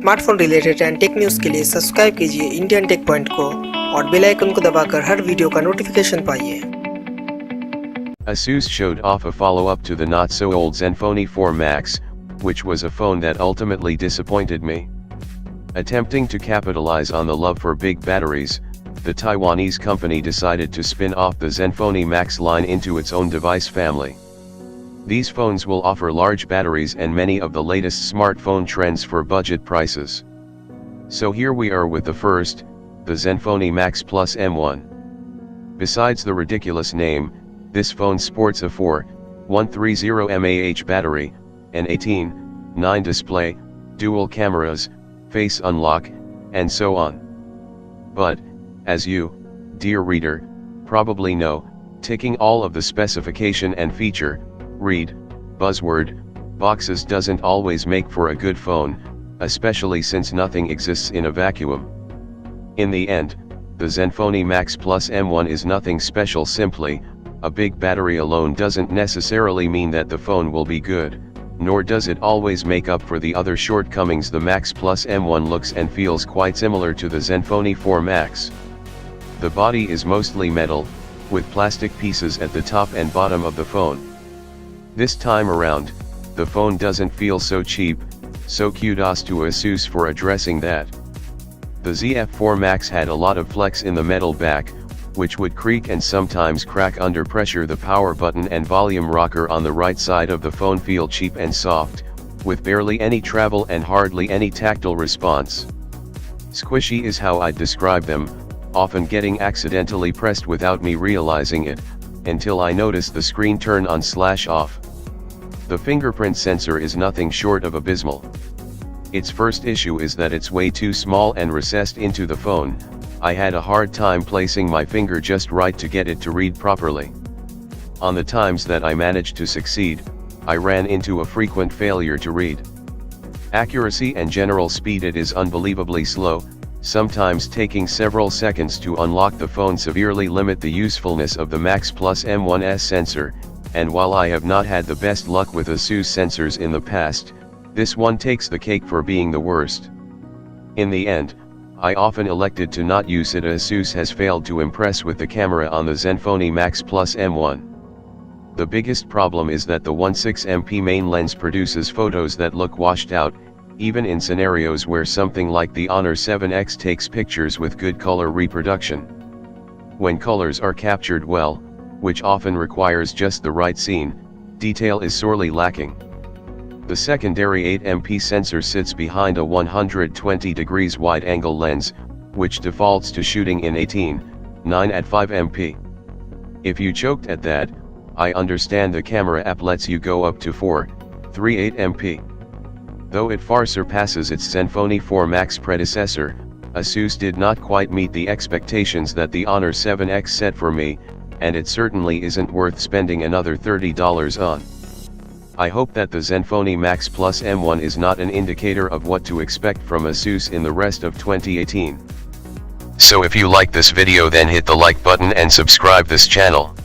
Smartphone related and tech news के लिए subscribe कीजिए इंडियन टेक पॉइंट को और बेल आइकन को दबाकर हर वीडियो का नोटिफिकेशन पाइए। Asus showed off a follow-up to the not-so-old Zenfone 4 Max, which was a phone that ultimately disappointed me. Attempting to capitalize on the love for big batteries, the Taiwanese company decided to spin off the Zenfone Max line into its own device family. These phones will offer large batteries and many of the latest smartphone trends for budget prices. So here we are with the first, the Zenfone Max Plus M1. Besides the ridiculous name, this phone sports a 4130 mAh battery, an 18:9 display, dual cameras, face unlock, and so on. But, as you, dear reader, probably know, ticking all of the specification and feature, read, buzzword, boxes doesn't always make for a good phone, especially since nothing exists in a vacuum. In the end, the Zenfone Max Plus M1 is nothing special. Simply, a big battery alone doesn't necessarily mean that the phone will be good, nor does it always make up for the other shortcomings. The Max Plus M1 looks and feels quite similar to the Zenfone 4 Max. The body is mostly metal, with plastic pieces at the top and bottom of the phone. This time around, the phone doesn't feel so cheap, so kudos to Asus for addressing that. The ZF4 Max had a lot of flex in the metal back, which would creak and sometimes crack under pressure. The power button and volume rocker on the right side of the phone feel cheap and soft, with barely any travel and hardly any tactile response. Squishy is how I'd describe them, often getting accidentally pressed without me realizing it, until I noticed the screen turn on/off. The fingerprint sensor is nothing short of abysmal. Its first issue is that it's way too small and recessed into the phone. I had a hard time placing my finger just right to get it to read properly. On the times that I managed to succeed, I ran into a frequent failure to read. Accuracy and general speed, it is unbelievably slow, sometimes taking several seconds to unlock the phone severely limit the usefulness of the Max Plus M1's sensor, and while I have not had the best luck with Asus sensors in the past, this one takes the cake for being the worst. In the end, I often elected to not use it. Asus has failed to impress with the camera on the Zenfone Max Plus M1. The biggest problem is that the 16MP main lens produces photos that look washed out, even in scenarios where something like the Honor 7X takes pictures with good color reproduction. When colors are captured well, which often requires just the right scene, detail is sorely lacking. The secondary 8MP sensor sits behind a 120 degrees wide-angle lens, which defaults to shooting in 18:9 at 5MP. If you choked at that, I understand. The camera app lets you go up to 4.38 MP. Though it far surpasses its Zenfone 4 Max predecessor, Asus did not quite meet the expectations that the Honor 7X set for me, and it certainly isn't worth spending another $30 on. I hope that the Zenfone Max Plus M1 is not an indicator of what to expect from Asus in the rest of 2018. So if you like this video, then hit the like button and subscribe this channel.